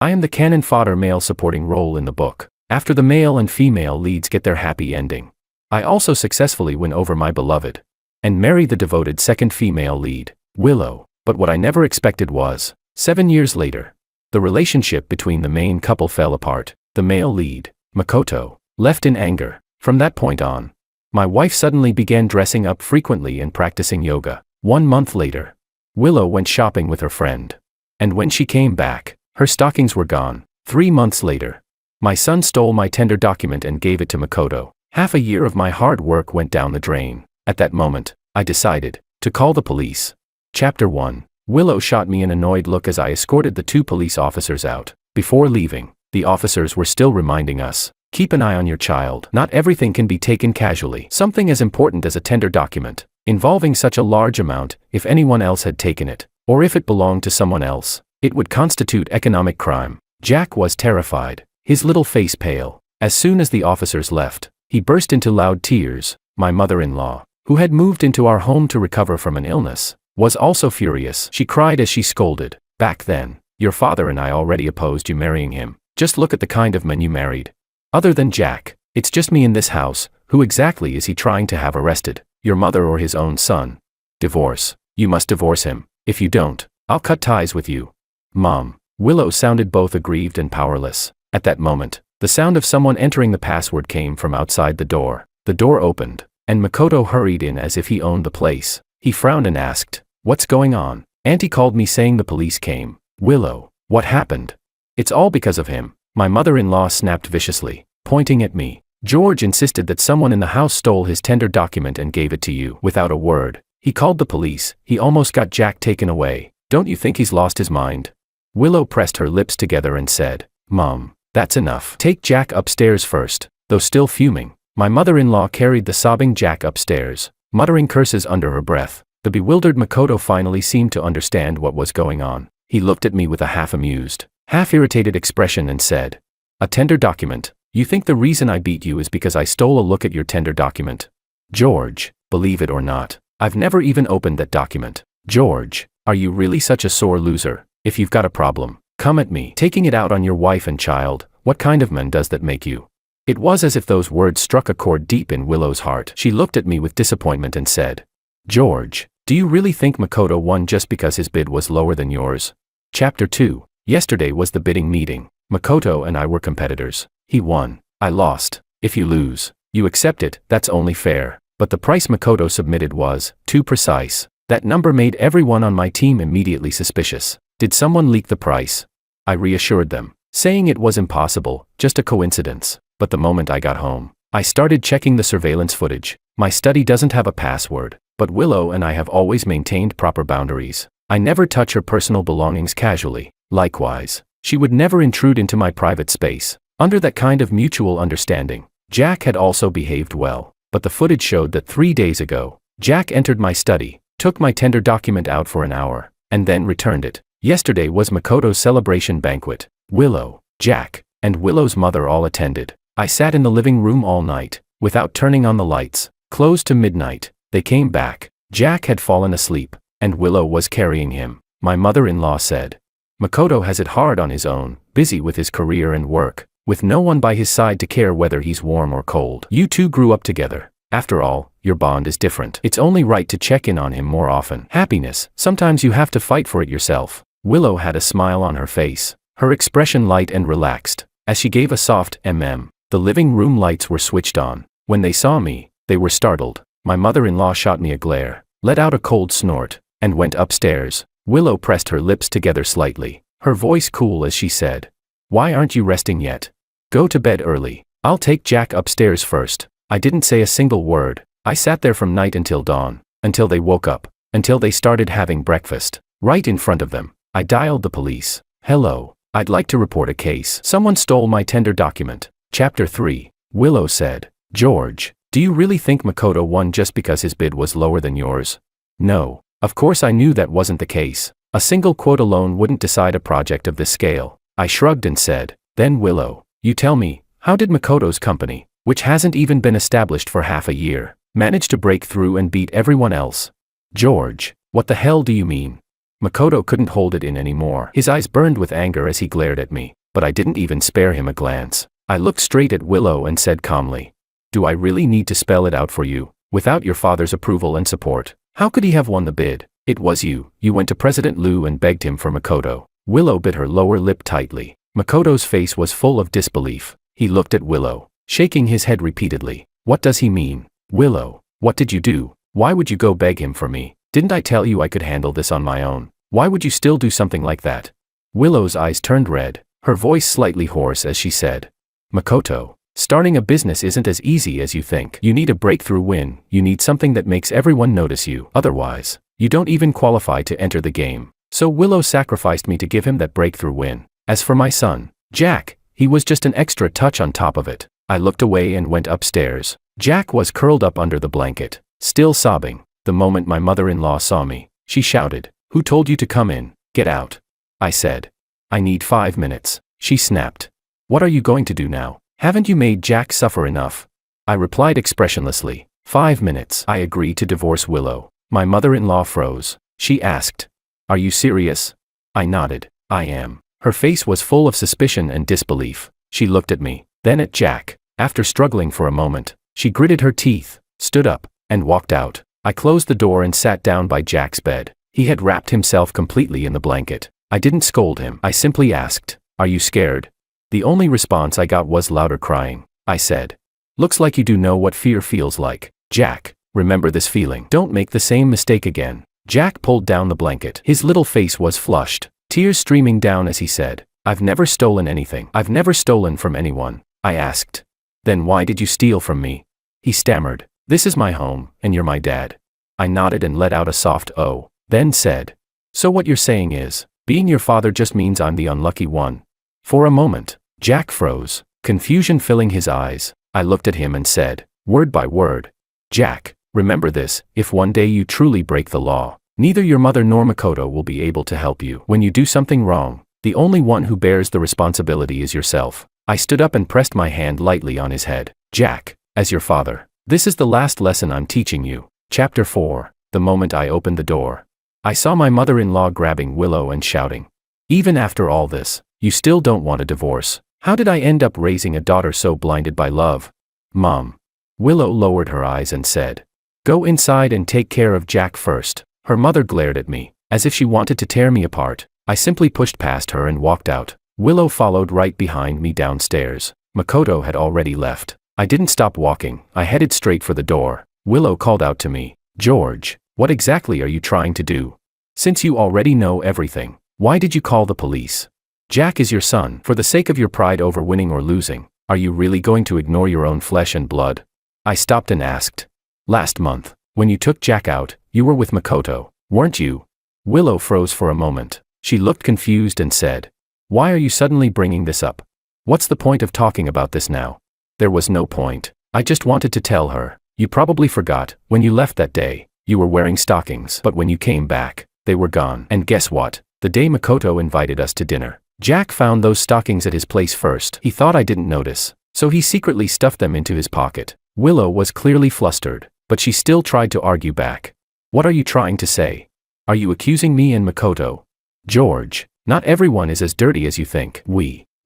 I am the cannon fodder male supporting role in the book, after the male and female leads get their happy ending. I also successfully win over my beloved and marry the devoted second female lead, Willow. But what I never expected was, 7 years later, the relationship between the main couple fell apart. The male lead, Makoto, left in anger. From that point on, my wife suddenly began dressing up frequently and practicing yoga. 1 month later, Willow went shopping with her friend. And when she came back, her stockings were gone. 3 months later, my son stole my tender document and gave it to Makoto. Half a year of my hard work went down the drain. At that moment, I decided to call the police. Chapter 1. Willow shot me an annoyed look as I escorted the 2 police officers out. Before leaving, the officers were still reminding us, keep an eye on your child. Not everything can be taken casually. Something as important as a tender document, involving such a large amount, if anyone else had taken it, or if it belonged to someone else, it would constitute economic crime. Jack was terrified, his little face pale. As soon as the officers left, he burst into loud tears. My mother-in-law, who had moved into our home to recover from an illness, was also furious. She cried as she scolded, back then, your father and I already opposed you marrying him. Just look at the kind of men you married. Other than Jack, it's just me in this house. Who exactly is he trying to have arrested? Your mother or his own son? Divorce. You must divorce him. If you don't, I'll cut ties with you. Mom. Willow sounded both aggrieved and powerless. At that moment, the sound of someone entering the password came from outside the door. The door opened, and Makoto hurried in as if he owned the place. He frowned and asked, what's going on? Auntie called me saying the police came. Willow, what happened? It's all because of him. My mother-in-law snapped viciously, pointing at me. George insisted that someone in the house stole his tender document and gave it to you. Without a word, he called the police. He almost got Jack taken away. Don't you think he's lost his mind? Willow pressed her lips together and said, Mom, that's enough. Take Jack upstairs first. Though still fuming, my mother-in-law carried the sobbing Jack upstairs, muttering curses under her breath. The bewildered Makoto finally seemed to understand what was going on. He looked at me with a half-amused, half-irritated expression and said, a tender document? You think the reason I beat you is because I stole a look at your tender document? George, believe it or not, I've never even opened that document. George, are you really such a sore loser? If you've got a problem, come at me. Taking it out on your wife and child, what kind of man does that make you? It was as if those words struck a chord deep in Willow's heart. She looked at me with disappointment and said, George, do you really think Makoto won just because his bid was lower than yours? Chapter 2. Yesterday was the bidding meeting. Makoto and I were competitors. He won. I lost. If you lose, you accept it. That's only fair. But the price Makoto submitted was too precise. That number made everyone on my team immediately suspicious. Did someone leak the price? I reassured them, saying it was impossible, just a coincidence. But the moment I got home, I started checking the surveillance footage. My study doesn't have a password, but Willow and I have always maintained proper boundaries. I never touch her personal belongings casually. Likewise, she would never intrude into my private space. Under that kind of mutual understanding, Jack had also behaved well. But the footage showed that 3 days ago, Jack entered my study, took my tender document out for an hour, and then returned it. Yesterday was Makoto's celebration banquet. Willow, Jack, and Willow's mother all attended. I sat in the living room all night, without turning on the lights. Close to midnight, they came back. Jack had fallen asleep, and Willow was carrying him. My mother-in-law said, Makoto has it hard on his own, busy with his career and work, with no one by his side to care whether he's warm or cold. You two grew up together. After all, your bond is different. It's only right to check in on him more often. Happiness, sometimes you have to fight for it yourself. Willow had a smile on her face, her expression light and relaxed, as she gave a soft The living room lights were switched on. When they saw me, they were startled. My mother-in-law shot me a glare, let out a cold snort, and went upstairs. Willow pressed her lips together slightly, her voice cool as she said, Why aren't you resting yet? Go to bed early. I'll take Jack upstairs first. I didn't say a single word. I sat there from night until dawn, until they woke up, until they started having breakfast. Right in front of them, I dialed the police. Hello, I'd like to report a case. Someone stole my tender document. Chapter 3. Willow said, George, do you really think Makoto won just because his bid was lower than yours? No, of course I knew that wasn't the case. A single quote alone wouldn't decide a project of this scale. I shrugged and said, Then Willow, you tell me, how did Makoto's company, which hasn't even been established for half a year, manage to break through and beat everyone else? George, what the hell do you mean? Makoto couldn't hold it in anymore. His eyes burned with anger as he glared at me, but I didn't even spare him a glance. I looked straight at Willow and said calmly, "Do I really need to spell it out for you? Without your father's approval and support, how could he have won the bid? It was you. You went to President Liu and begged him for Makoto." Willow bit her lower lip tightly. Makoto's face was full of disbelief. He looked at Willow, shaking his head repeatedly. "What does he mean? Willow, what did you do? Why would you go beg him for me? Didn't I tell you I could handle this on my own? Why would you still do something like that?" Willow's eyes turned red, her voice slightly hoarse as she said, "Makoto, starting a business isn't as easy as you think. You need a breakthrough win. You need something that makes everyone notice you. Otherwise, you don't even qualify to enter the game. So Willow sacrificed me to give him that breakthrough win. As for my son, Jack, he was just an extra touch on top of it." I looked away and went upstairs. Jack was curled up under the blanket, still sobbing. The moment my mother-in-law saw me, she shouted, "Who told you to come in? Get out." I said, "I need 5 minutes." She snapped, "What are you going to do now? Haven't you made Jack suffer enough?" I replied expressionlessly, 5 minutes. I agreed to divorce Willow. My mother-in-law froze. She asked, "Are you serious?" I nodded, "I am." Her face was full of suspicion and disbelief. She looked at me, then at Jack. After struggling for a moment, she gritted her teeth, stood up, and walked out. I closed the door and sat down by Jack's bed. He had wrapped himself completely in the blanket. I didn't scold him. I simply asked, "Are you scared?" The only response I got was louder crying. I said, "Looks like you do know what fear feels like. Jack, remember this feeling. Don't make the same mistake again." Jack pulled down the blanket. His little face was flushed, tears streaming down as he said, "I've never stolen anything. I've never stolen from anyone." I asked, "Then why did you steal from me?" He stammered, "This is my home, and you're my dad." I nodded and let out a soft "oh," then said, "So what you're saying is, being your father just means I'm the unlucky one?" For a moment, Jack froze, confusion filling his eyes. I looked at him and said, word by word, "Jack, remember this, if one day you truly break the law, neither your mother nor Makoto will be able to help you. When you do something wrong, the only one who bears the responsibility is yourself." I stood up and pressed my hand lightly on his head. "Jack, as your father, this is the last lesson I'm teaching you." Chapter 4. The moment I opened the door, I saw my mother-in-law grabbing Willow and shouting, "Even after all this, you still don't want a divorce? How did I end up raising a daughter so blinded by love?" "Mom." Willow lowered her eyes and said, "Go inside and take care of Jack first." Her mother glared at me, as if she wanted to tear me apart. I simply pushed past her and walked out. Willow followed right behind me downstairs. Makoto had already left. I didn't stop walking. I headed straight for the door. Willow called out to me, "George, what exactly are you trying to do? Since you already know everything, why did you call the police? Jack is your son. For the sake of your pride over winning or losing, are you really going to ignore your own flesh and blood?" I stopped and asked, "Last month, when you took Jack out, you were with Makoto, weren't you?" Willow froze for a moment. She looked confused and said, "Why are you suddenly bringing this up? What's the point of talking about this now?" There was no point. I just wanted to tell her, "You probably forgot, when you left that day, you were wearing stockings. But when you came back, they were gone. And guess what? The day Makoto invited us to dinner, Jack found those stockings at his place first. He thought I didn't notice, so he secretly stuffed them into his pocket." Willow was clearly flustered, but she still tried to argue back. "What are you trying to say? Are you accusing me and Makoto?" "George, not everyone is as dirty as you think.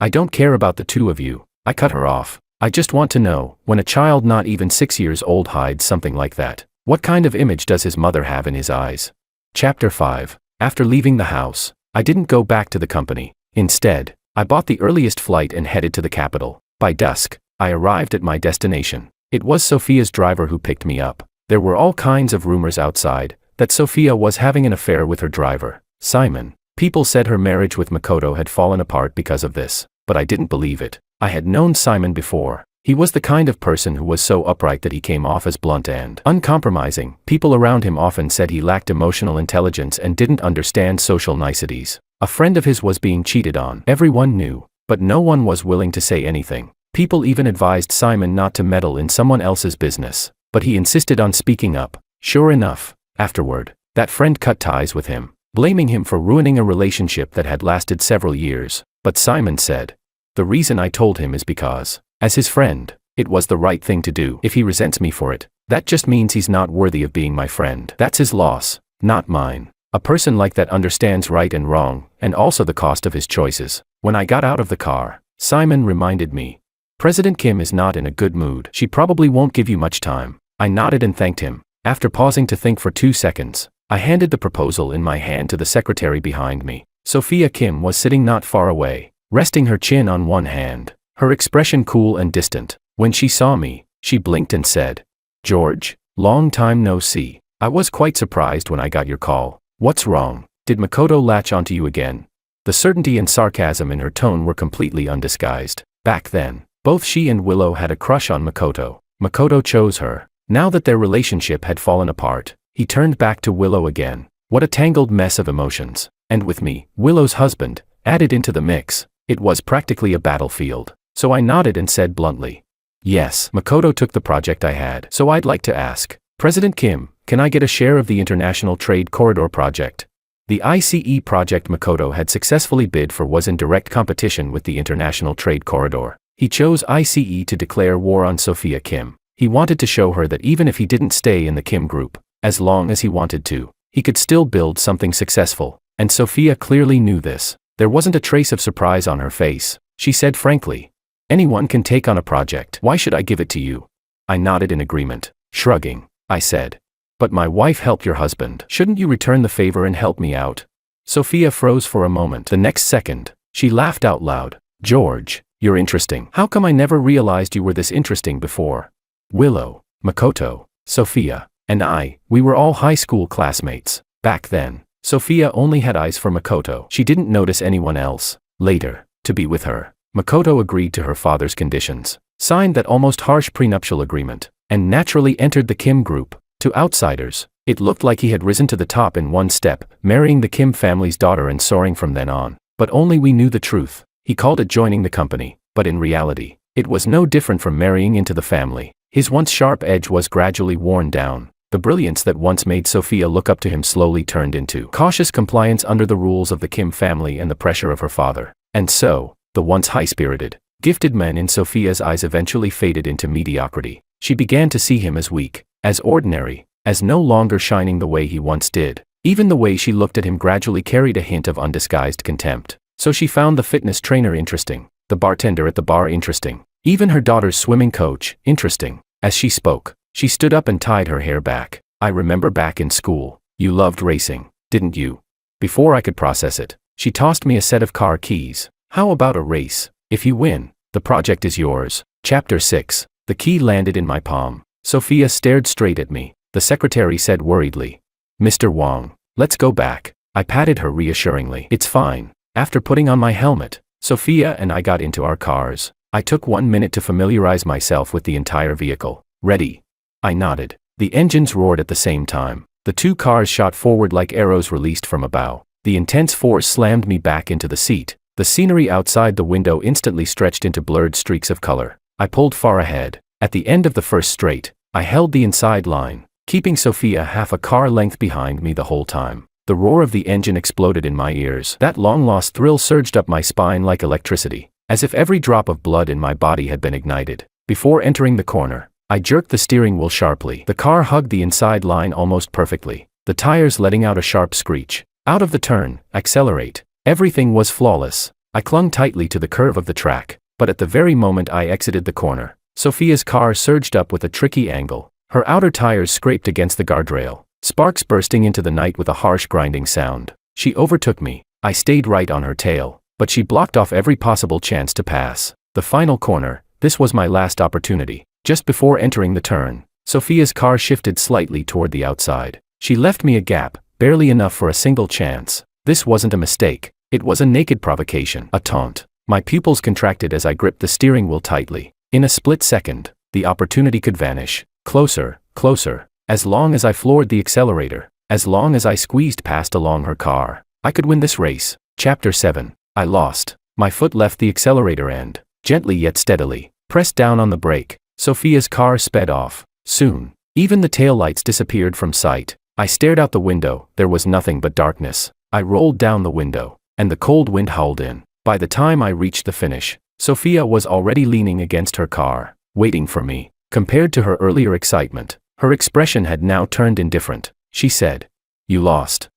I don't care about the two of you." I cut her off. "I just want to know, when a child not even 6 years old hides something like that, what kind of image does his mother have in his eyes?" Chapter 5. After leaving the house, I didn't go back to the company. Instead, I bought the earliest flight and headed to the capital. By dusk, I arrived at my destination. It was Sophia's driver who picked me up. There were all kinds of rumors outside, that Sophia was having an affair with her driver, Simon. People said her marriage with Makoto had fallen apart because of this, but I didn't believe it. I had known Simon before. He was the kind of person who was so upright that he came off as blunt and uncompromising. People around him often said he lacked emotional intelligence and didn't understand social niceties. A friend of his was being cheated on. Everyone knew, but no one was willing to say anything. People even advised Simon not to meddle in someone else's business, but he insisted on speaking up. Sure enough, afterward, that friend cut ties with him, blaming him for ruining a relationship that had lasted several years. But Simon said, "The reason I told him is because, as his friend, it was the right thing to do. If he resents me for it, that just means he's not worthy of being my friend. That's his loss, not mine." A person like that understands right and wrong, and also the cost of his choices. When I got out of the car, Simon reminded me. President Kim is not in a good mood. She probably won't give you much time. I nodded and thanked him. After pausing to think for 2 seconds, I handed the proposal in my hand to the secretary behind me. Sophia Kim was sitting not far away, resting her chin on one hand, her expression cool and distant. When she saw me, she blinked and said, "George, long time no see. I was quite surprised when I got your call. What's wrong? Did Makoto latch onto you again?" The certainty and sarcasm in her tone were completely undisguised. Back then, both she and Willow had a crush on Makoto. Makoto chose her. Now that their relationship had fallen apart, he turned back to Willow again. What a tangled mess of emotions. And with me, Willow's husband, added into the mix, it was practically a battlefield. So I nodded and said bluntly, "Yes, Makoto took the project I had. So I'd like to ask, President Kim, can I get a share of the International Trade Corridor project?" The ICE project Makoto had successfully bid for was in direct competition with the International Trade Corridor. He chose ICE to declare war on Sophia Kim. He wanted to show her that even if he didn't stay in the Kim group, as long as he wanted to, he could still build something successful. And Sophia clearly knew this. There wasn't a trace of surprise on her face. She said frankly, "Anyone can take on a project. Why should I give it to you?" I nodded in agreement. Shrugging, I said, "But my wife helped your husband. Shouldn't you return the favor and help me out?" Sophia froze for a moment. The next second, she laughed out loud. "George, you're interesting. How come I never realized you were this interesting before?" Willow, Makoto, Sophia, and I, we were all high school classmates. Back then, Sophia only had eyes for Makoto. She didn't notice anyone else. Later, to be with her, Makoto agreed to her father's conditions, signed that almost harsh prenuptial agreement, and naturally entered the Kim group. To outsiders, it looked like he had risen to the top in one step, marrying the Kim family's daughter and soaring from then on. But only we knew the truth. He called it joining the company, but in reality, it was no different from marrying into the family. His once sharp edge was gradually worn down. The brilliance that once made Sophia look up to him slowly turned into cautious compliance under the rules of the Kim family and the pressure of her father. And so, the once high-spirited, gifted man in Sophia's eyes eventually faded into mediocrity. She began to see him as weak, as ordinary, as no longer shining the way he once did. Even the way she looked at him gradually carried a hint of undisguised contempt. So she found the fitness trainer interesting, the bartender at the bar interesting, even her daughter's swimming coach interesting. As she spoke, she stood up and tied her hair back. "I remember back in school, you loved racing, didn't you?" Before I could process it, she tossed me a set of car keys. "How about a race? If you win, the project is yours." Chapter 6. The key landed in my palm. Sophia stared straight at me. The secretary said worriedly, "Mr. Wong, let's go back." I patted her reassuringly. "It's fine." After putting on my helmet, Sophia and I got into our cars. I took 1 minute to familiarize myself with the entire vehicle. "Ready?" I nodded. The engines roared at the same time. The two cars shot forward like arrows released from a bow. The intense force slammed me back into the seat. The scenery outside the window instantly stretched into blurred streaks of color. I pulled far ahead. At the end of the first straight, I held the inside line, keeping Sophia half a car length behind me the whole time. The roar of the engine exploded in my ears. That long-lost thrill surged up my spine like electricity, as if every drop of blood in my body had been ignited. Before entering the corner, I jerked the steering wheel sharply. The car hugged the inside line almost perfectly, the tires letting out a sharp screech. Out of the turn, accelerate. Everything was flawless. I clung tightly to the curve of the track, but at the very moment I exited the corner, Sophia's car surged up with a tricky angle. Her outer tires scraped against the guardrail, sparks bursting into the night with a harsh grinding sound. She overtook me. I stayed right on her tail, but she blocked off every possible chance to pass. The final corner, this was my last opportunity. Just before entering the turn, Sophia's car shifted slightly toward the outside. She left me a gap, barely enough for a single chance. This wasn't a mistake. It was a naked provocation, a taunt. My pupils contracted as I gripped the steering wheel tightly. In a split second, the opportunity could vanish. Closer, closer. As long as I floored the accelerator, as long as I squeezed past along her car, I could win this race. Chapter 7. I lost. My foot left the accelerator and, gently yet steadily, pressed down on the brake. Sophia's car sped off. Soon, even the taillights disappeared from sight. I stared out the window. There was nothing but darkness. I rolled down the window, and the cold wind howled in. By the time I reached the finish, Sophia was already leaning against her car, waiting for me. Compared to her earlier excitement, her expression had now turned indifferent. She said, "You lost,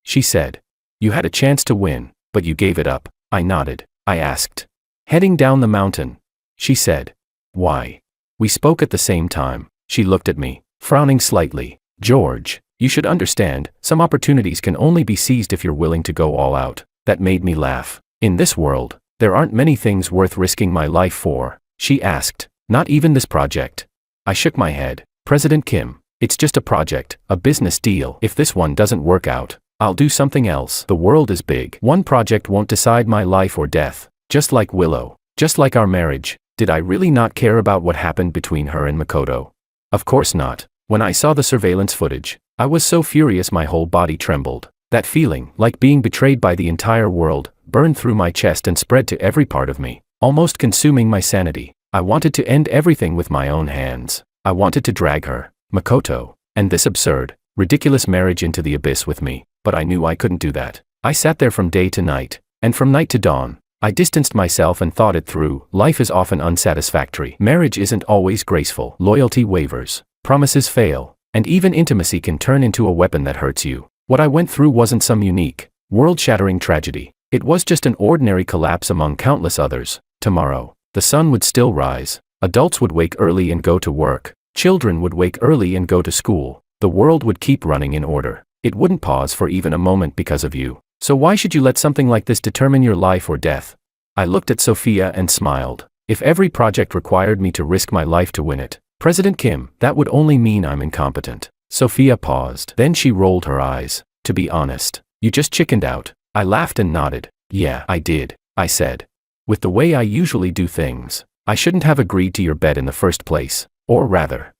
She said. You had a chance to win, but you gave it up. I nodded. I asked. Heading down the mountain. She said. Why? We spoke at the same time. She looked at me, frowning slightly. George, you should understand, some opportunities can only be seized if you're willing to go all out. That made me laugh. In this world, there aren't many things worth risking my life for, she asked. Not even this project. I shook my head. President Kim, it's just a project, a business deal. If this one doesn't work out, I'll do something else. The world is big. One project won't decide my life or death. Just like Willow, just like our marriage, did I really not care about what happened between her and Makoto? Of course not. When I saw the surveillance footage, I was so furious my whole body trembled. That feeling, like being betrayed by the entire world, burned through my chest and spread to every part of me, almost consuming my sanity. I wanted to end everything with my own hands. I wanted to drag her, Makoto, and this absurd, ridiculous marriage into the abyss with me, but I knew I couldn't do that. I sat there from day to night, and from night to dawn. I distanced myself and thought it through. Life is often unsatisfactory. Marriage isn't always graceful. Loyalty wavers, promises fail, and even intimacy can turn into a weapon that hurts you. What I went through wasn't some unique, world-shattering tragedy. It was just an ordinary collapse among countless others. Tomorrow, the sun would still rise. Adults would wake early and go to work. Children would wake early and go to school. The world would keep running in order. It wouldn't pause for even a moment because of you. So why should you let something like this determine your life or death? I looked at Sophia and smiled. If every project required me to risk my life to win it, President Kim, that would only mean I'm incompetent. Sophia paused. Then she rolled her eyes. To be honest, you just chickened out. I laughed and nodded. Yeah, I did, I said. With the way I usually do things, I shouldn't have agreed to your bet in the first place. Or rather,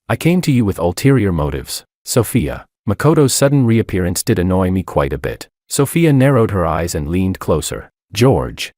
I came to you with ulterior motives. Sophia. Makoto's sudden reappearance did annoy me quite a bit. Sophia narrowed her eyes and leaned closer. George,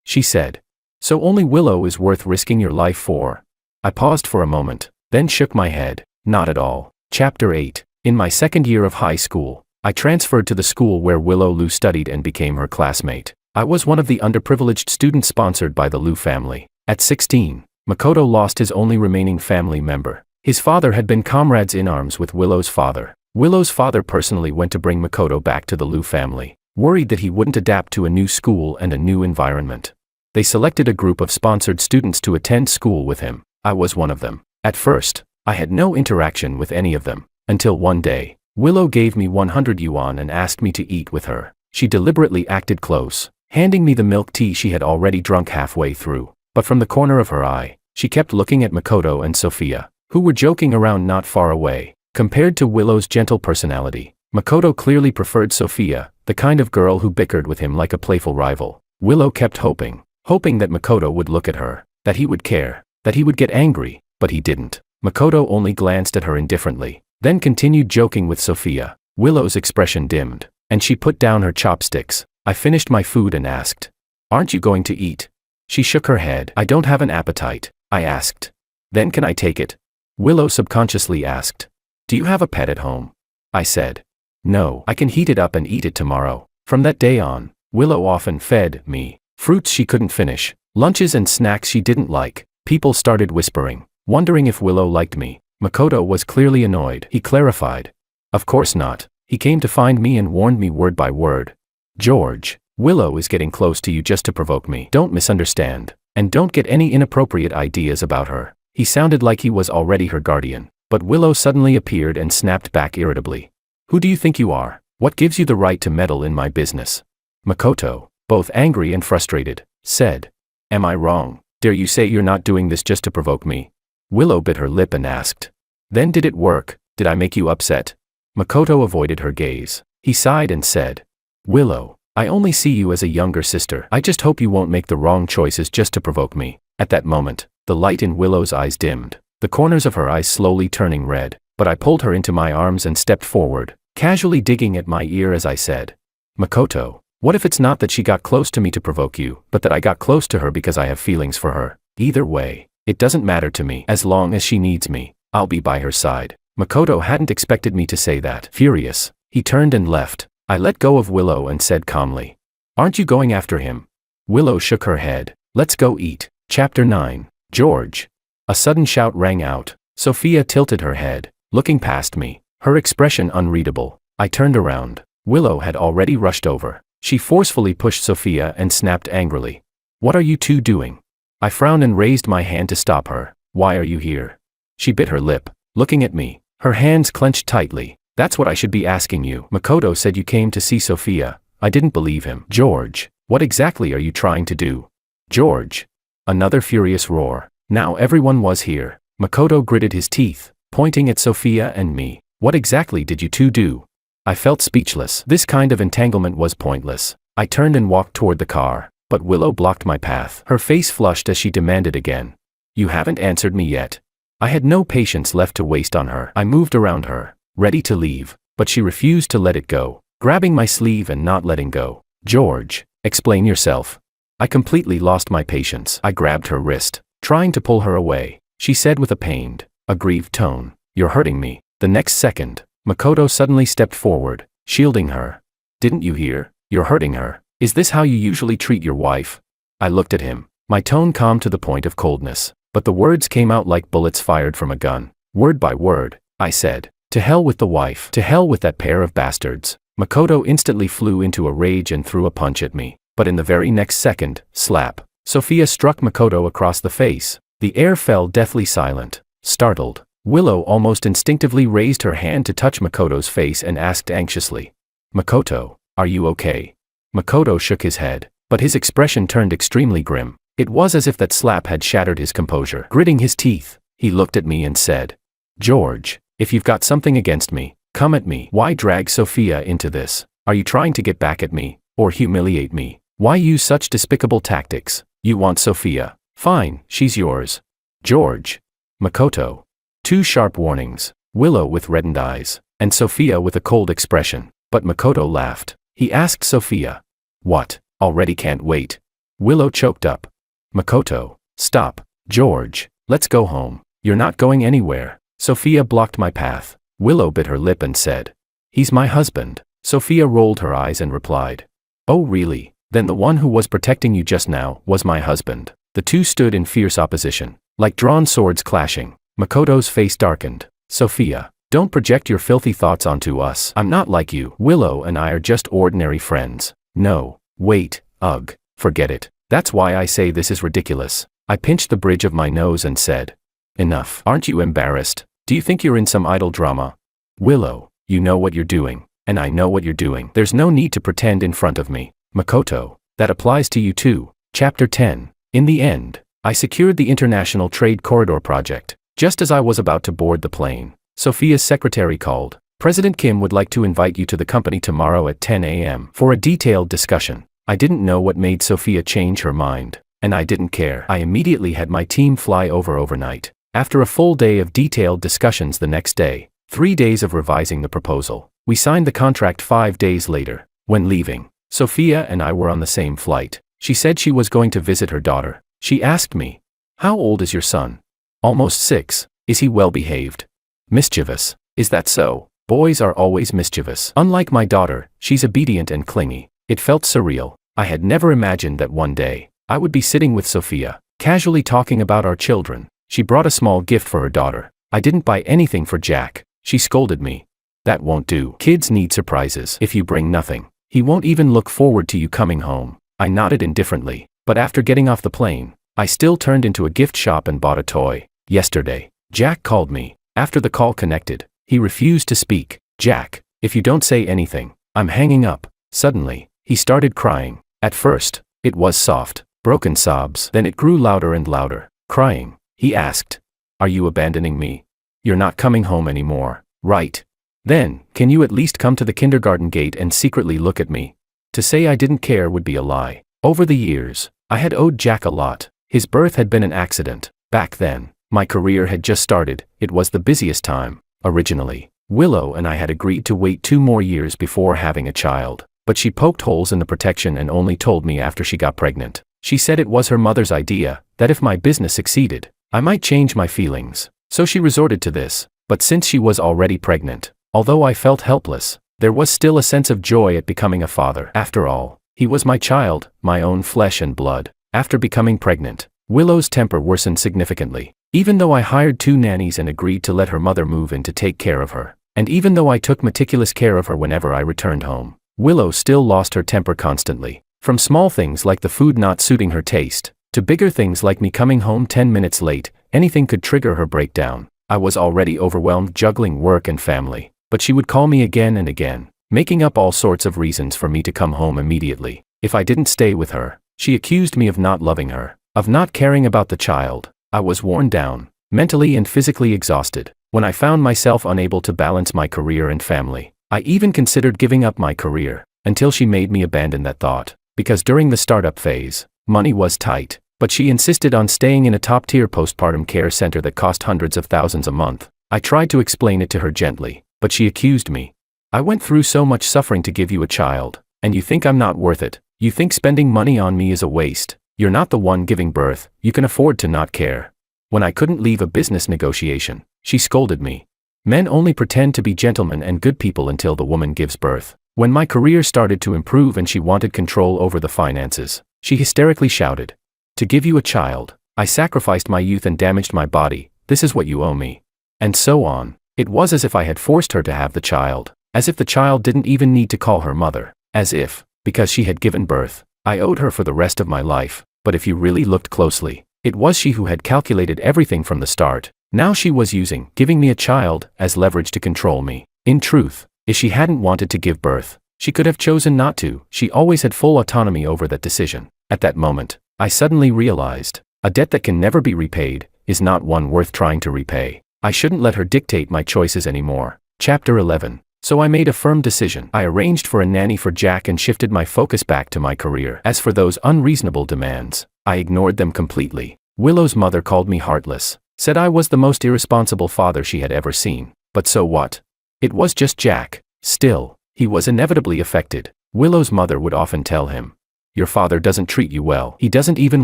she said. So only Willow is worth risking your life for? I paused for a moment, then shook my head. Not at all. Chapter 8. In my second year of high school, I transferred to the school where Willow Lu studied and became her classmate. I was one of the underprivileged students sponsored by the Lu family. At 16, Makoto lost his only remaining family member. His father had been comrades in arms with Willow's father. Willow's father personally went to bring Makoto back to the Lu family, worried that he wouldn't adapt to a new school and a new environment. They selected a group of sponsored students to attend school with him. I was one of them. At first, I had no interaction with any of them, until one day, Willow gave me 100 yuan and asked me to eat with her. She deliberately acted close, handing me the milk tea she had already drunk halfway through. But from the corner of her eye, she kept looking at Makoto and Sophia, who were joking around not far away. Compared to Willow's gentle personality, Makoto clearly preferred Sophia, the kind of girl who bickered with him like a playful rival. Willow kept hoping that Makoto would look at her, that he would care, that he would get angry, but he didn't. Makoto only glanced at her indifferently, then continued joking with Sophia. Willow's expression dimmed, and she put down her chopsticks. I finished my food and asked, "Aren't you going to eat?" She shook her head. "I don't have an appetite," I asked. "Then can I take it?" Willow subconsciously asked. "Do you have a pet at home?" I said. "No, I can heat it up and eat it tomorrow." From that day on, Willow often fed me fruits she couldn't finish, lunches and snacks she didn't like. People started whispering, wondering if Willow liked me. Makoto was clearly annoyed. He clarified. "Of course not." He came to find me and warned me word by word. "George, Willow is getting close to you just to provoke me. Don't misunderstand, and don't get any inappropriate ideas about her." He sounded like he was already her guardian, but Willow suddenly appeared and snapped back irritably. "Who do you think you are? What gives you the right to meddle in my business?" Makoto, both angry and frustrated, said. "Am I wrong? Dare you say you're not doing this just to provoke me?" Willow bit her lip and asked. "Then did it work? Did I make you upset?" Makoto avoided her gaze. He sighed and said, "Willow, I only see you as a younger sister. I just hope you won't make the wrong choices just to provoke me." At that moment, the light in Willow's eyes dimmed, the corners of her eyes slowly turning red, but I pulled her into my arms and stepped forward, casually digging at my ear as I said, "Makoto, what if it's not that she got close to me to provoke you, but that I got close to her because I have feelings for her? Either way, it doesn't matter to me. As long as she needs me, I'll be by her side." Makoto hadn't expected me to say that. Furious, he turned and left. I let go of Willow and said calmly, "Aren't you going after him?" Willow shook her head. "Let's go eat." Chapter 9. George. A sudden shout rang out. Sophia tilted her head, looking past me, her expression unreadable. I turned around. Willow had already rushed over. She forcefully pushed Sophia and snapped angrily. What are you two doing? I frowned and raised my hand to stop her. Why are you here? She bit her lip, looking at me, her hands clenched tightly. That's what I should be asking you. Makoto said you came to see Sophia. I didn't believe him. George, what exactly are you trying to do? George. Another furious roar. Now everyone was here. Makoto gritted his teeth, pointing at Sophia and me. What exactly did you two do? I felt speechless. This kind of entanglement was pointless. I turned and walked toward the car, but Willow blocked my path. Her face flushed as she demanded again. You haven't answered me yet. I had no patience left to waste on her. I moved around her, ready to leave, but she refused to let it go, grabbing my sleeve and not letting go. George, explain yourself. I completely lost my patience. I grabbed her wrist, trying to pull her away. She said with a pained, aggrieved tone, "You're hurting me." The next second, Makoto suddenly stepped forward, shielding her. Didn't you hear? You're hurting her. Is this how you usually treat your wife? I looked at him, my tone calm to the point of coldness, but the words came out like bullets fired from a gun. Word by word, I said, "To hell with the wife. To hell with that pair of bastards." Makoto instantly flew into a rage and threw a punch at me, but in the very next second, slap, Sophia struck Makoto across the face. The air fell deathly silent. Startled, Willow almost instinctively raised her hand to touch Makoto's face and asked anxiously, "Makoto, are you okay?" Makoto shook his head, but his expression turned extremely grim. It was as if that slap had shattered his composure. Gritting his teeth, he looked at me and said, "George, if you've got something against me, come at me. Why drag Sophia into this? Are you trying to get back at me, or humiliate me? Why use such despicable tactics? You want Sophia. Fine, she's yours." George. Makoto. Two sharp warnings, Willow with reddened eyes, and Sophia with a cold expression, but Makoto laughed. He asked Sophia, "What, already can't wait?" Willow choked up. Makoto, stop. George, let's go home. You're not going anywhere. Sophia blocked my path. Willow bit her lip and said, "He's my husband." Sophia rolled her eyes and replied, "Oh really? Then the one who was protecting you just now was my husband." The two stood in fierce opposition, like drawn swords clashing. Makoto's face darkened. "Sophia, don't project your filthy thoughts onto us. I'm not like you. Willow and I are just ordinary friends." "No, wait, ugh, forget it. That's why I say this is ridiculous." I pinched the bridge of my nose and said, "Enough. Aren't you embarrassed? Do you think you're in some idle drama? Willow, you know what you're doing, and I know what you're doing. There's no need to pretend in front of me." Makoto, that applies to you too. Chapter 10. In the end, I secured the International Trade Corridor project. Just as I was about to board the plane, Sophia's secretary called. "President Kim would like to invite you to the company tomorrow at 10 a.m. for a detailed discussion." I didn't know what made Sophia change her mind, and I didn't care. I immediately had my team fly over overnight. After a full day of detailed discussions the next day, 3 days of revising the proposal, we signed the contract 5 days later. When leaving, Sophia and I were on the same flight. She said she was going to visit her daughter. She asked me, "How old is your son?" "Almost 6. Is he well behaved?" "Mischievous." "Is that so?" Boys are always mischievous. Unlike my daughter, she's obedient and clingy. It felt surreal. I had never imagined that one day, I would be sitting with Sophia, casually talking about our children. She brought a small gift for her daughter. I didn't buy anything for Jack. She scolded me. "That won't do. Kids need surprises. If you bring nothing, he won't even look forward to you coming home." I nodded indifferently, but after getting off the plane, I still turned into a gift shop and bought a toy. Yesterday, Jack called me. After the call connected, he refused to speak. "Jack, if you don't say anything, I'm hanging up." Suddenly, he started crying. At first, it was soft, broken sobs. Then it grew louder and louder. Crying, he asked, "Are you abandoning me? You're not coming home anymore, right? Then, can you at least come to the kindergarten gate and secretly look at me?" To say I didn't care would be a lie. Over the years, I had owed Jack a lot. His birth had been an accident. Back then, my career had just started. It was the busiest time. Originally, Willow and I had agreed to wait 2 more years before having a child, but she poked holes in the protection and only told me after she got pregnant. She said it was her mother's idea, that if my business succeeded, I might change my feelings. So she resorted to this, but since she was already pregnant, although I felt helpless, there was still a sense of joy at becoming a father. After all, he was my child, my own flesh and blood. After becoming pregnant, Willow's temper worsened significantly. Even though I hired 2 nannies and agreed to let her mother move in to take care of her, And even though I took meticulous care of her whenever I returned home, Willow still lost her temper constantly. From small things like the food not suiting her taste, to bigger things like me coming home 10 minutes late, anything could trigger her breakdown. I was already overwhelmed juggling work and family, but she would call me again and again, making up all sorts of reasons for me to come home immediately. If I didn't stay with her, she accused me of not loving her, of not caring about the child. I was worn down, mentally and physically exhausted. When I found myself unable to balance my career and family, I even considered giving up my career, until she made me abandon that thought. Because during the startup phase, money was tight, but she insisted on staying in a top-tier postpartum care center that cost hundreds of thousands a month. I tried to explain it to her gently, but she accused me. I went through so much suffering to give you a child, and you think I'm not worth it. You think spending money on me is a waste. You're not the one giving birth, you can afford to not care. When I couldn't leave a business negotiation, she scolded me. Men only pretend to be gentlemen and good people until the woman gives birth. When my career started to improve and she wanted control over the finances, she hysterically shouted, "To give you a child, I sacrificed my youth and damaged my body, this is what you owe me." And so on. It was as if I had forced her to have the child, as if the child didn't even need to call her mother, as if, because she had given birth, I owed her for the rest of my life. But if you really looked closely, it was she who had calculated everything from the start. Now she was using giving me a child as leverage to control me. In truth, if she hadn't wanted to give birth, she could have chosen not to. She always had full autonomy over that decision. At that moment, I suddenly realized, a debt that can never be repaid is not one worth trying to repay. I shouldn't let her dictate my choices anymore. Chapter 11. So I made a firm decision. I arranged for a nanny for Jack and shifted my focus back to my career. As for those unreasonable demands, I ignored them completely. Willow's mother called me heartless, said I was the most irresponsible father she had ever seen. But so what? It was just Jack. Still, he was inevitably affected. Willow's mother would often tell him, "Your father doesn't treat you well. He doesn't even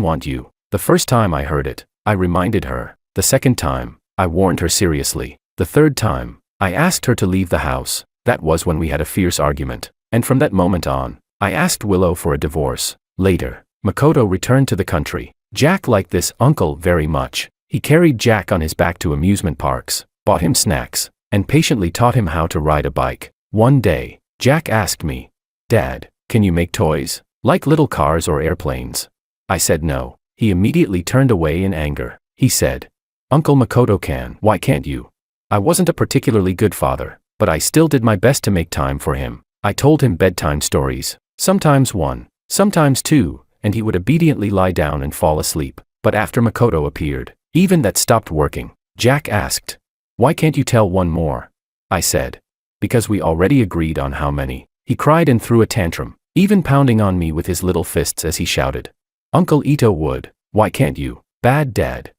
want you." The first time I heard it, I reminded her. The second time, I warned her seriously. The third time, I asked her to leave the house. That was when we had a fierce argument. And from that moment on, I asked Willow for a divorce. Later, Makoto returned to the country. Jack liked this uncle very much. He carried Jack on his back to amusement parks, bought him snacks, and patiently taught him how to ride a bike. One day, Jack asked me, "Dad, can you make toys, like little cars or airplanes?" I said no. He immediately turned away in anger. He said, "Uncle Makoto can. Why can't you?" I wasn't a particularly good father, but I still did my best to make time for him. I told him bedtime stories, sometimes one, sometimes two, and he would obediently lie down and fall asleep. But after Makoto appeared, even that stopped working. Jack asked, "Why can't you tell one more?" I said, "Because we already agreed on how many." He cried and threw a tantrum, even pounding on me with his little fists as he shouted, "Uncle Ito would, why can't you? Bad dad,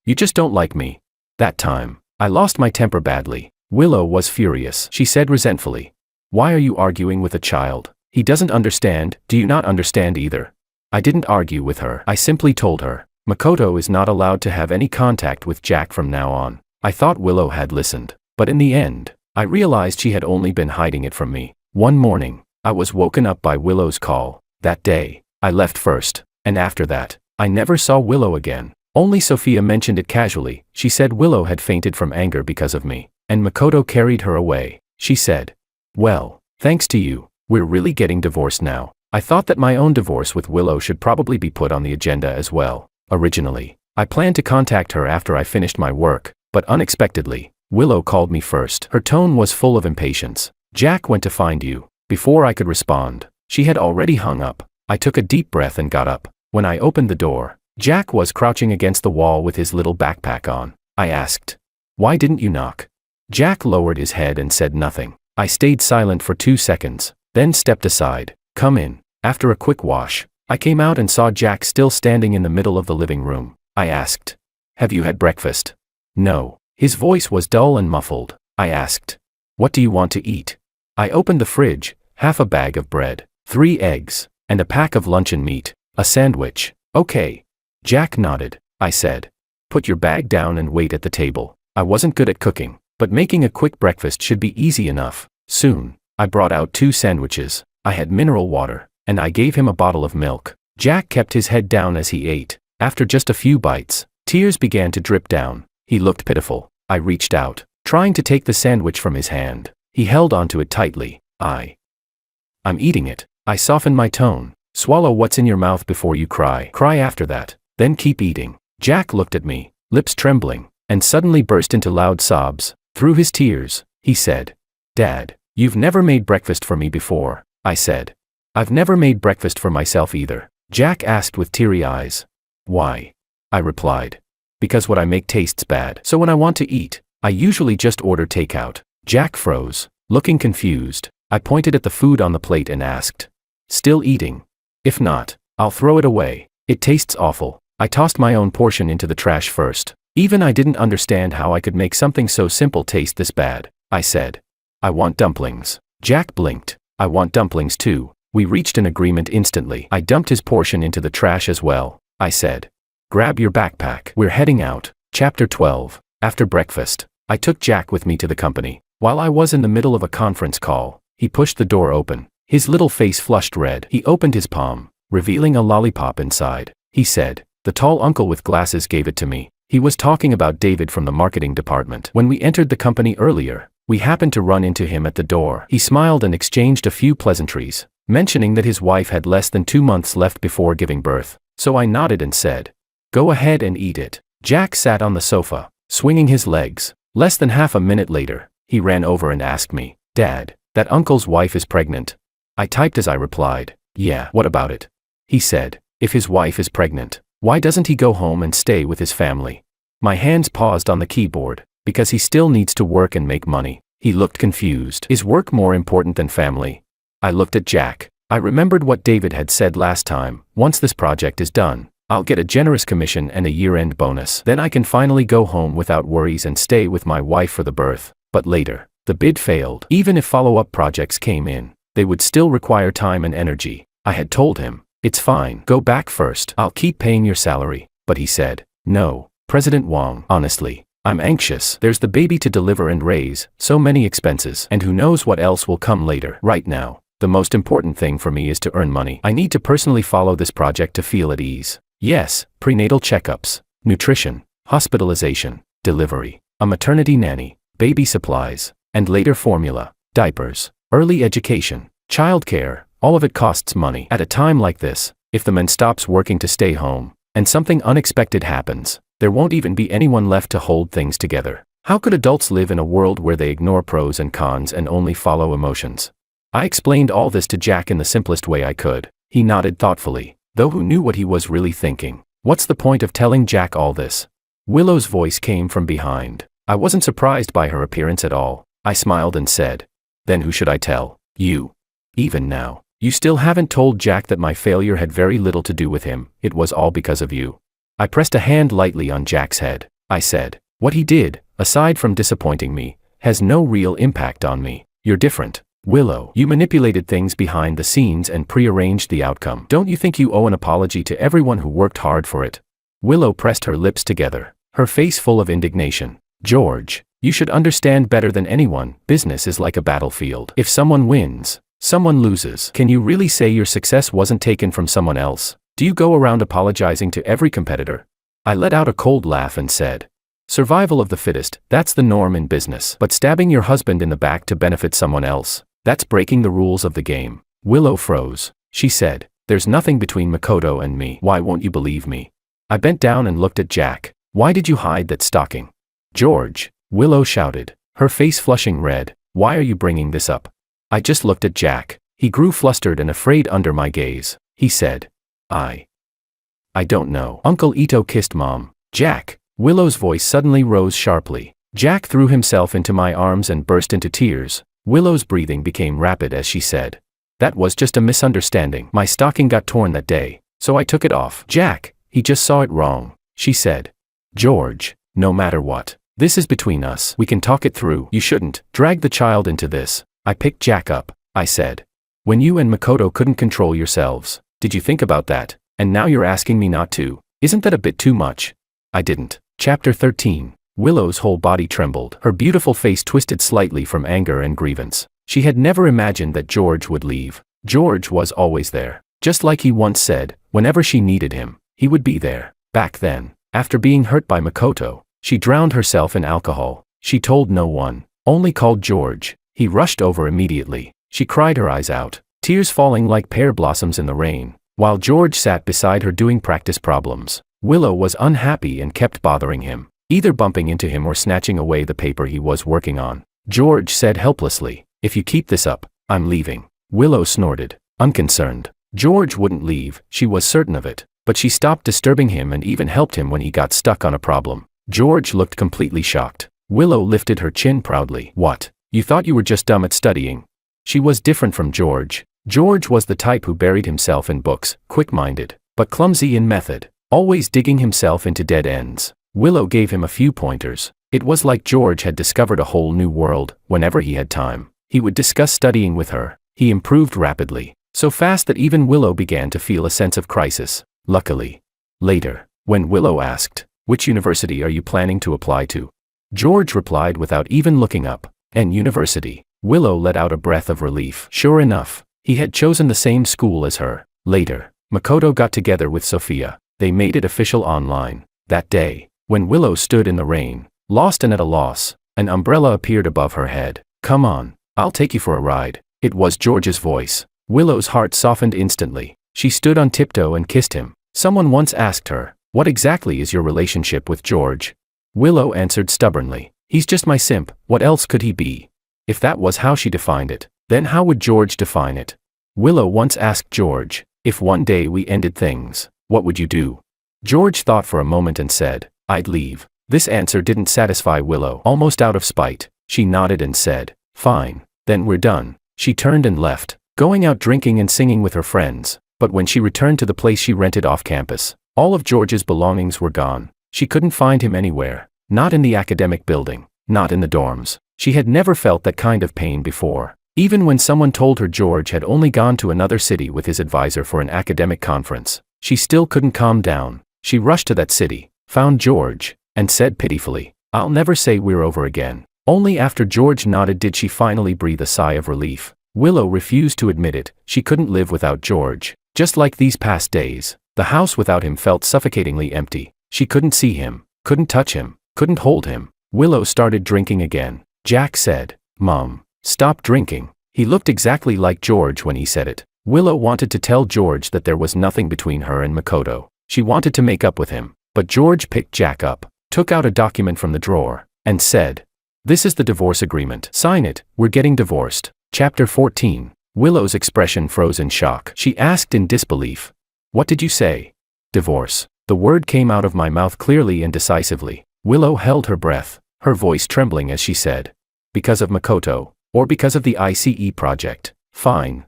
you just don't like me." That time, I lost my temper badly. Willow was furious. She said resentfully, "Why are you arguing with a child? He doesn't understand. Do you not understand either?" I didn't argue with her. I simply told her, "Makoto is not allowed to have any contact with Jack from now on." I thought Willow had listened, but in the end, I realized she had only been hiding it from me. One morning, I was woken up by Willow's call. That day, I left first, and after that, I never saw Willow again. Only Sophia mentioned it casually. She said Willow had fainted from anger because of me, and Makoto carried her away. She said, "Well, thanks to you, we're really getting divorced now." I thought that my own divorce with Willow should probably be put on the agenda as well. Originally, I planned to contact her after I finished my work, but unexpectedly, Willow called me first. Her tone was full of impatience. "Jack went to find you." Before I could respond, she had already hung up. I took a deep breath and got up. When I opened the door, Jack was crouching against the wall with his little backpack on. I asked, "Why didn't you knock?" Jack lowered his head and said nothing. I stayed silent for 2 seconds, then stepped aside. "Come in." After a quick wash, I came out and saw Jack still standing in the middle of the living room. I asked, "Have you had breakfast?" "No." His voice was dull and muffled. I asked, "What do you want to eat?" I opened the fridge, half a bag of bread, 3 eggs, and a pack of luncheon meat, a sandwich. "Okay." Jack nodded. I said, "Put your bag down and wait at the table." I wasn't good at cooking, but making a quick breakfast should be easy enough. Soon, I brought out 2 sandwiches. I had mineral water, and I gave him a bottle of milk. Jack kept his head down as he ate. After just a few bites, tears began to drip down. He looked pitiful. I reached out, trying to take the sandwich from his hand. He held onto it tightly. I'm eating it. I softened my tone. Swallow what's in your mouth before you cry. Cry after that. Then keep eating. Jack looked at me, lips trembling, and suddenly burst into loud sobs. Through his tears, he said, "Dad, you've never made breakfast for me before," I said. "I've never made breakfast for myself either," Jack asked with teary eyes. "Why?" I replied. "Because what I make tastes bad. So when I want to eat, I usually just order takeout." Jack froze, looking confused. I pointed at the food on the plate and asked, "Still eating? If not, I'll throw it away. It tastes awful." I tossed my own portion into the trash first. Even I didn't understand how I could make something so simple taste this bad. I said, "I want dumplings." Jack blinked. "I want dumplings too." We reached an agreement instantly. I dumped his portion into the trash as well. I said, "Grab your backpack. We're heading out." Chapter 12. After breakfast, I took Jack with me to the company. While I was in the middle of a conference call, he pushed the door open. His little face flushed red. He opened his palm, revealing a lollipop inside. He said, "The tall uncle with glasses gave it to me." He was talking about David from the marketing department. When we entered the company earlier, we happened to run into him at the door. He smiled and exchanged a few pleasantries, mentioning that his wife had less than 2 months left before giving birth. So I nodded and said, "Go ahead and eat it." Jack sat on the sofa, swinging his legs. Less than half a minute later, he ran over and asked me, "Dad, that uncle's wife is pregnant." I typed as I replied, "Yeah, what about it?" He said, "If his wife is pregnant, why doesn't he go home and stay with his family?" My hands paused on the keyboard. Because he still needs to work and make money. He looked confused. Is work more important than family? I looked at Jack. I remembered what David had said last time. Once this project is done, I'll get a generous commission and a year-end bonus. Then I can finally go home without worries and stay with my wife for the birth. But later, the bid failed. Even if follow-up projects came in, they would still require time and energy. I had told him, "It's fine. Go back first. I'll keep paying your salary." But he said, "No, President Wang, honestly, I'm anxious. There's the baby to deliver and raise, so many expenses, and who knows what else will come later. Right now, the most important thing for me is to earn money. I need to personally follow this project to feel at ease. Yes, prenatal checkups, nutrition, hospitalization, delivery, a maternity nanny, baby supplies, and later formula, diapers, early education, childcare, all of it costs money. At a time like this, if the man stops working to stay home, and something unexpected happens, there won't even be anyone left to hold things together. How could adults live in a world where they ignore pros and cons and only follow emotions?" I explained all this to Jack in the simplest way I could. He nodded thoughtfully, though who knew what he was really thinking. What's the point of telling Jack all this? Willow's voice came from behind. I wasn't surprised by her appearance at all. I smiled and said, "Then who should I tell? You. Even now, you still haven't told Jack that my failure had very little to do with him. It was all because of you." I pressed a hand lightly on Jack's head. I said, "What he did, aside from disappointing me, has no real impact on me. You're different, Willow. You manipulated things behind the scenes and prearranged the outcome. Don't you think you owe an apology to everyone who worked hard for it?" Willow pressed her lips together, her face full of indignation. "George, you should understand better than anyone, business is like a battlefield. If someone wins, someone loses. Can you really say your success wasn't taken from someone else? Do you go around apologizing to every competitor?" I let out a cold laugh and said, "Survival of the fittest, that's the norm in business. But stabbing your husband in the back to benefit someone else, that's breaking the rules of the game." Willow froze. She said, "There's nothing between Makoto and me. Why won't you believe me?" I bent down and looked at Jack. "Why did you hide that stocking?" "George," Willow shouted, her face flushing red, "why are you bringing this up?" I just looked at Jack. He grew flustered and afraid under my gaze. He said, I don't know. Uncle Ito kissed Mom. Jack. Willow's voice suddenly rose sharply. Jack threw himself into my arms and burst into tears. Willow's breathing became rapid as she said, "That was just a misunderstanding. My stocking got torn that day, so I took it off." "Jack, he just saw it wrong," she said. "George, no matter what, this is between us. We can talk it through. You shouldn't drag the child into this." I picked Jack up. I said, "When you and Makoto couldn't control yourselves, did you think about that? And now you're asking me not to. Isn't that a bit too much?" I didn't. Chapter 13. Willow's whole body trembled. Her beautiful face twisted slightly from anger and grievance. She had never imagined that George would leave. George was always there. Just like he once said, whenever she needed him, he would be there. Back then, after being hurt by Makoto, she drowned herself in alcohol. She told no one, only called George. He rushed over immediately. She cried her eyes out, tears falling like pear blossoms in the rain, while George sat beside her doing practice problems. Willow was unhappy and kept bothering him, either bumping into him or snatching away the paper he was working on. George said helplessly, "If you keep this up, I'm leaving." Willow snorted, unconcerned. George wouldn't leave, she was certain of it, but she stopped disturbing him and even helped him when he got stuck on a problem. George looked completely shocked. Willow lifted her chin proudly. "What? You thought you were just dumb at studying?" She was different from George. George was the type who buried himself in books, quick-minded, but clumsy in method, always digging himself into dead ends. Willow gave him a few pointers. It was like George had discovered a whole new world. Whenever he had time, he would discuss studying with her. He improved rapidly, so fast that even Willow began to feel a sense of crisis. Luckily. Later, when Willow asked, "Which university are you planning to apply to?" George replied without even looking up, "N University." Willow let out a breath of relief. Sure enough, he had chosen the same school as her. Later, Makoto got together with Sophia. They made it official online. That day, when Willow stood in the rain, lost and at a loss, an umbrella appeared above her head. "Come on, I'll take you for a ride." It was George's voice. Willow's heart softened instantly. She stood on tiptoe and kissed him. Someone once asked her, "What exactly is your relationship with George?" Willow answered stubbornly, "He's just my simp, what else could he be?" If that was how she defined it, then how would George define it? Willow once asked George, "If one day we ended things, what would you do?" George thought for a moment and said, "I'd leave." This answer didn't satisfy Willow. Almost out of spite, she nodded and said, "Fine, then we're done." She turned and left, going out drinking and singing with her friends, but when she returned to the place she rented off campus, all of George's belongings were gone. She couldn't find him anywhere, not in the academic building, not in the dorms. She had never felt that kind of pain before. Even when someone told her George had only gone to another city with his advisor for an academic conference, she still couldn't calm down. She rushed to that city, found George, and said pitifully, "I'll never say we're over again." Only after George nodded did she finally breathe a sigh of relief. Willow refused to admit it. She couldn't live without George. Just like these past days, the house without him felt suffocatingly empty. She couldn't see him, couldn't touch him, couldn't hold him. Willow started drinking again. Jack said, "Mom, stop drinking." He looked exactly like George when he said it. Willow wanted to tell George that there was nothing between her and Makoto. She wanted to make up with him, but George picked Jack up, took out a document from the drawer, and said, "This is the divorce agreement. Sign it, we're getting divorced." Chapter 14. Willow's expression froze in shock. She asked in disbelief, "What did you say?" "Divorce." The word came out of my mouth clearly and decisively. Willow held her breath, her voice trembling as she said, "Because of Makoto, or because of the ICE project?" Fine,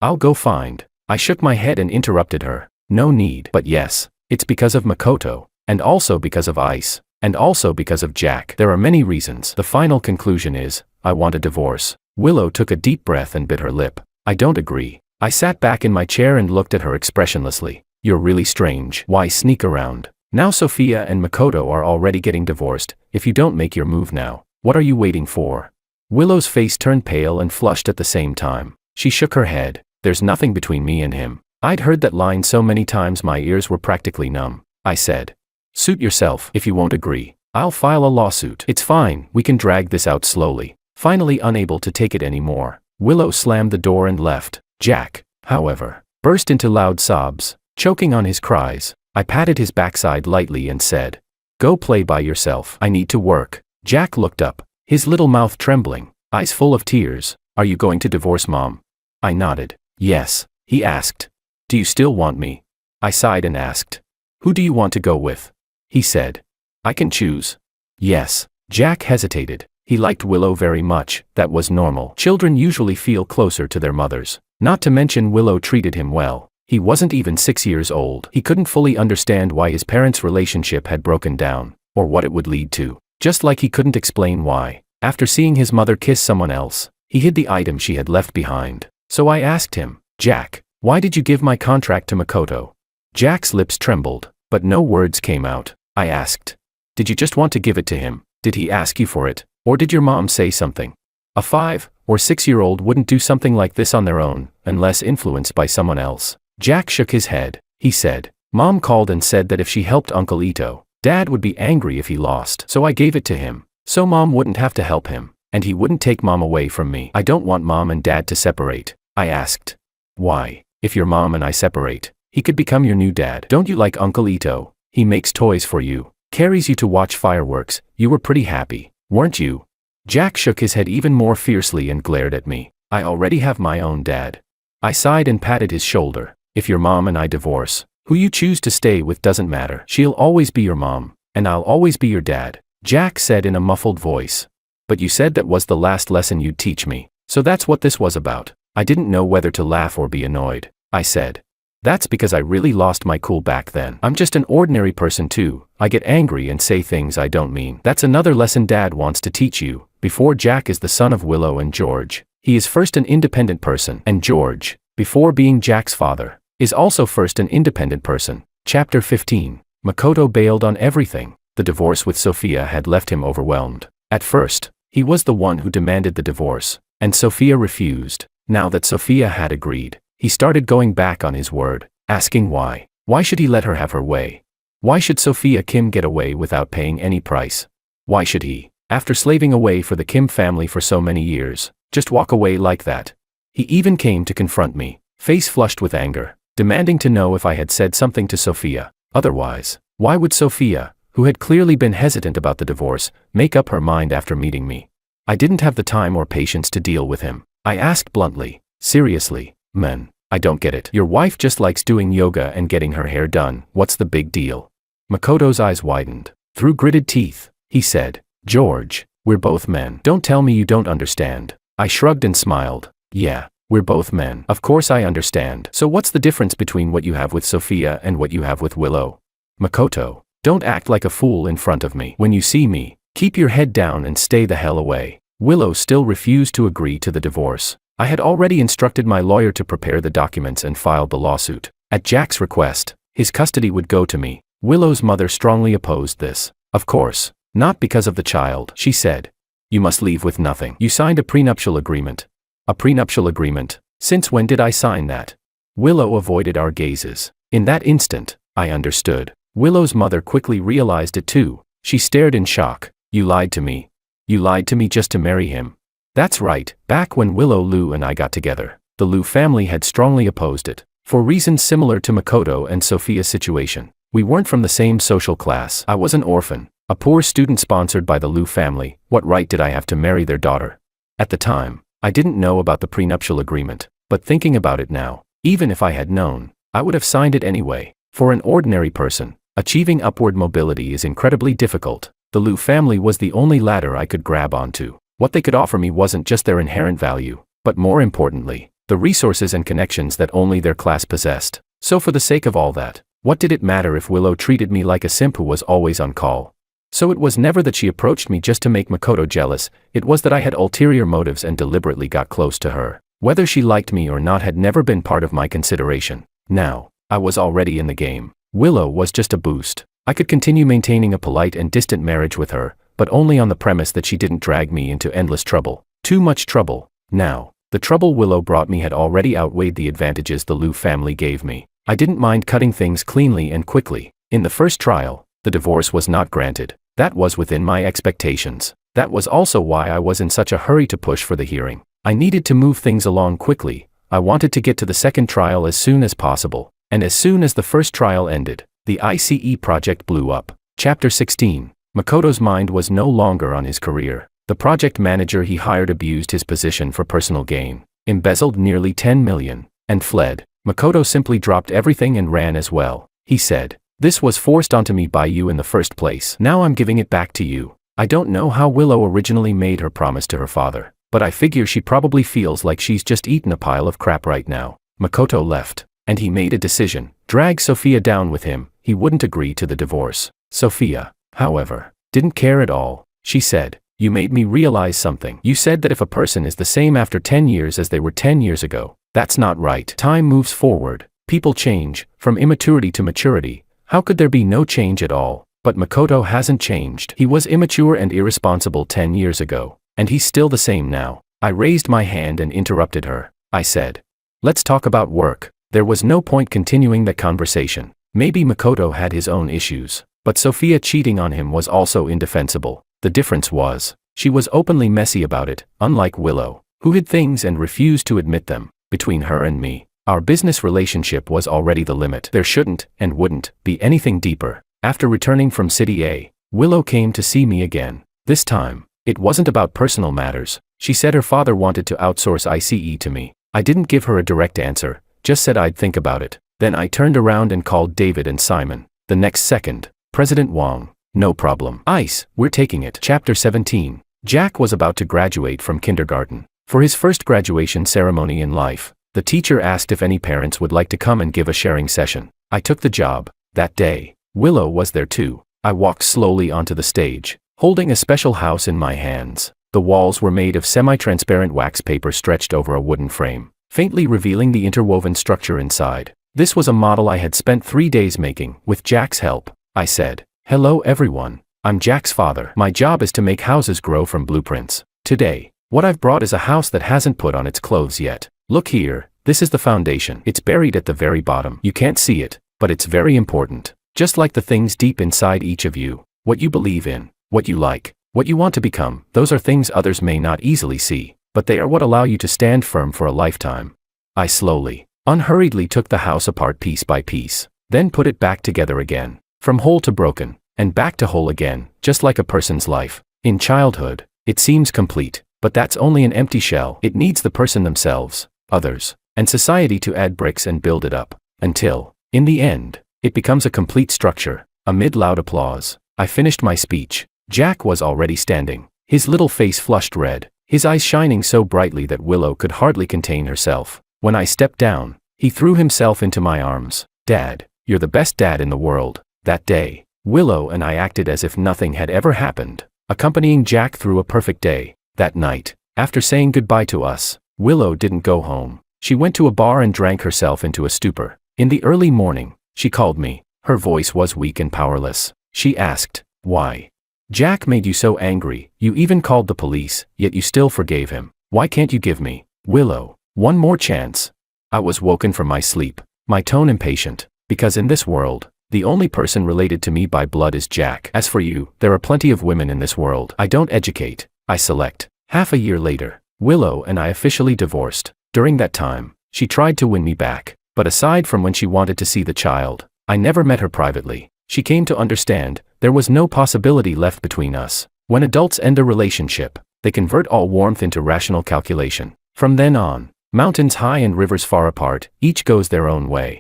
I'll go find." I shook my head and interrupted her. "No need." "But yes, it's because of Makoto, and also because of ICE, and also because of Jack. There are many reasons. The final conclusion is, I want a divorce." Willow took a deep breath and bit her lip. "I don't agree." I sat back in my chair and looked at her expressionlessly. "You're really strange. Why sneak around? Now Sophia and Makoto are already getting divorced. If you don't make your move now, what are you waiting for?" Willow's face turned pale and flushed at the same time. She shook her head. "There's nothing between me and him." I'd heard that line so many times my ears were practically numb. I said, "Suit yourself. If you won't agree, I'll file a lawsuit." "It's fine, we can drag this out slowly." Finally unable to take it anymore, Willow slammed the door and left. Jack, however, burst into loud sobs, choking on his cries. I patted his backside lightly and said, "Go play by yourself. I need to work." Jack looked up, his little mouth trembling, eyes full of tears. "Are you going to divorce Mom?" I nodded. "Yes." He asked, "Do you still want me?" I sighed and asked, "Who do you want to go with?" He said, "I can choose." "Yes." Jack hesitated. He liked Willow very much. That was normal. Children usually feel closer to their mothers. Not to mention Willow treated him well. He wasn't even 6 years old. He couldn't fully understand why his parents' relationship had broken down, or what it would lead to. Just like he couldn't explain why, after seeing his mother kiss someone else, he hid the item she had left behind. So I asked him, "Jack, why did you give my contract to Makoto?" Jack's lips trembled, but no words came out. I asked, "Did you just want to give it to him? Did he ask you for it? Or did your mom say something?" A 5 or 6-year-old wouldn't do something like this on their own, unless influenced by someone else. Jack shook his head. He said, "Mom called and said that if she helped Uncle Ito, Dad would be angry if he lost. So I gave it to him. So mom wouldn't have to help him, and he wouldn't take mom away from me. I don't want mom and dad to separate, I asked. Why? If your mom and I separate, he could become your new dad. Don't you like Uncle Ito? He makes toys for you, carries you to watch fireworks. You were pretty happy, weren't you? Jack shook his head even more fiercely and glared at me. I already have my own dad. I sighed and patted his shoulder. If your mom and I divorce, who you choose to stay with doesn't matter. She'll always be your mom, and I'll always be your dad, Jack said in a muffled voice. But you said that was the last lesson you'd teach me, so that's what this was about. I didn't know whether to laugh or be annoyed, I said. That's because I really lost my cool back then. I'm just an ordinary person too. I get angry and say things I don't mean. That's another lesson Dad wants to teach you. Before Jack is the son of Willow and George, he is first an independent person. And George, before being Jack's father, is also first an independent person. Chapter 15. Makoto bailed on everything. The divorce with Sophia had left him overwhelmed. At first, he was the one who demanded the divorce, and Sophia refused. Now that Sophia had agreed, he started going back on his word, asking why. Why should he let her have her way? Why should Sophia Kim get away without paying any price? Why should he, after slaving away for the Kim family for so many years, just walk away like that? He even came to confront me, face flushed with anger, demanding to know if I had said something to Sophia. Otherwise, why would Sophia, who had clearly been hesitant about the divorce, make up her mind after meeting me? I didn't have the time or patience to deal with him. I asked bluntly, seriously, man, I don't get it. Your wife just likes doing yoga and getting her hair done. What's the big deal? Makoto's eyes widened. Through gritted teeth, he said, George, we're both men. Don't tell me you don't understand. I shrugged and smiled. Yeah, we're both men. Of course I understand. So what's the difference between what you have with Sophia and what you have with Willow? Makoto, don't act like a fool in front of me. When you see me, keep your head down and stay the hell away. Willow still refused to agree to the divorce. I had already instructed my lawyer to prepare the documents and filed the lawsuit. At Jack's request, his custody would go to me. Willow's mother strongly opposed this. Of course, not because of the child, she said. You must leave with nothing. You signed a prenuptial agreement. A prenuptial agreement? Since when did I sign that? Willow avoided our gazes. In that instant, I understood. Willow's mother quickly realized it too. She stared in shock. You lied to me. You lied to me just to marry him. That's right. Back when Willow, Lou and I got together, the Lou family had strongly opposed it, for reasons similar to Makoto and Sophia's situation. We weren't from the same social class. I was an orphan, a poor student sponsored by the Lou family. What right did I have to marry their daughter? At the time, I didn't know about the prenuptial agreement, but thinking about it now, even if I had known, I would have signed it anyway. For an ordinary person, achieving upward mobility is incredibly difficult. The Lou family was the only ladder I could grab onto. What they could offer me wasn't just their inherent value, but more importantly, the resources and connections that only their class possessed. So for the sake of all that, what did it matter if Willow treated me like a simp who was always on call? So it was never that she approached me just to make Makoto jealous, it was that I had ulterior motives and deliberately got close to her. Whether she liked me or not had never been part of my consideration. Now, I was already in the game. Willow was just a boost. I could continue maintaining a polite and distant marriage with her, but only on the premise that she didn't drag me into endless trouble. Too much trouble. Now, the trouble Willow brought me had already outweighed the advantages the Lou family gave me. I didn't mind cutting things cleanly and quickly. In the first trial, the divorce was not granted. That was within my expectations. That was also why I was in such a hurry to push for the hearing. I needed to move things along quickly. I wanted to get to the second trial as soon as possible. And as soon as the first trial ended, the ICE project blew up. Chapter 16. Makoto's mind was no longer on his career. The project manager he hired abused his position for personal gain, embezzled nearly 10 million, and fled. Makoto simply dropped everything and ran as well. He said, "This was forced onto me by you in the first place. Now I'm giving it back to you." I don't know how Willow originally made her promise to her father, but I figure she probably feels like she's just eaten a pile of crap right now. Makoto left, and he made a decision. Drag Sophia down with him. He wouldn't agree to the divorce. Sophia, however, didn't care at all. She said, "You made me realize something. You said that if a person is the same after 10 years as they were 10 years ago, that's not right. Time moves forward. People change, from immaturity to maturity. How could there be no change at all?" But Makoto hasn't changed. He was immature and irresponsible 10 years ago, and he's still the same now. I raised my hand and interrupted her. I said, "Let's talk about work." There was no point continuing the conversation. Maybe Makoto had his own issues, but Sophia cheating on him was also indefensible. The difference was, she was openly messy about it, unlike Willow, who hid things and refused to admit them. Between her and me, our business relationship was already the limit. There shouldn't, and wouldn't, be anything deeper. After returning from City A, Willow came to see me again. This time, it wasn't about personal matters. She said her father wanted to outsource ICE to me. I didn't give her a direct answer, just said I'd think about it. Then I turned around and called David and Simon. The next second, President Wong. No problem. ICE, we're taking it. Chapter 17. Jack was about to graduate from kindergarten. For his first graduation ceremony in life, the teacher asked if any parents would like to come and give a sharing session. I took the job. That day, Willow was there too. I walked slowly onto the stage, holding a special house in my hands. The walls were made of semi-transparent wax paper stretched over a wooden frame, faintly revealing the interwoven structure inside. This was a model I had spent 3 days making, with Jack's help. I said, "Hello everyone. I'm Jack's father. My job is to make houses grow from blueprints. Today, what I've brought is a house that hasn't put on its clothes yet. Look here, this is the foundation. It's buried at the very bottom. You can't see it, but it's very important. Just like the things deep inside each of you, what you believe in, what you like, what you want to become, those are things others may not easily see, but they are what allow you to stand firm for a lifetime." I slowly, unhurriedly took the house apart piece by piece, then put it back together again, from whole to broken, and back to whole again, just like a person's life. In childhood, it seems complete, but that's only an empty shell. It needs the person themselves, others, and society to add bricks and build it up, until, in the end, it becomes a complete structure. Amid loud applause, I finished my speech. Jack was already standing, his little face flushed red, his eyes shining so brightly that Willow could hardly contain herself. When I stepped down, he threw himself into my arms. "Dad, you're the best dad in the world." That day, Willow and I acted as if nothing had ever happened, accompanying Jack through a perfect day. That night, after saying goodbye to us, Willow didn't go home. She went to a bar and drank herself into a stupor. In the early morning, she called me. Her voice was weak and powerless. She asked, "Why? Jack made you so angry, you even called the police, yet you still forgave him. Why can't you give me, Willow, one more chance?" I was woken from my sleep, my tone impatient, because in this world, the only person related to me by blood is Jack. As for you, there are plenty of women in this world. I don't educate, I select. Half a year later, Willow and I officially divorced. During that time, she tried to win me back, but aside from when she wanted to see the child, I never met her privately. She came to understand, there was no possibility left between us. When adults end a relationship, they convert all warmth into rational calculation. From then on, mountains high and rivers far apart, each goes their own way.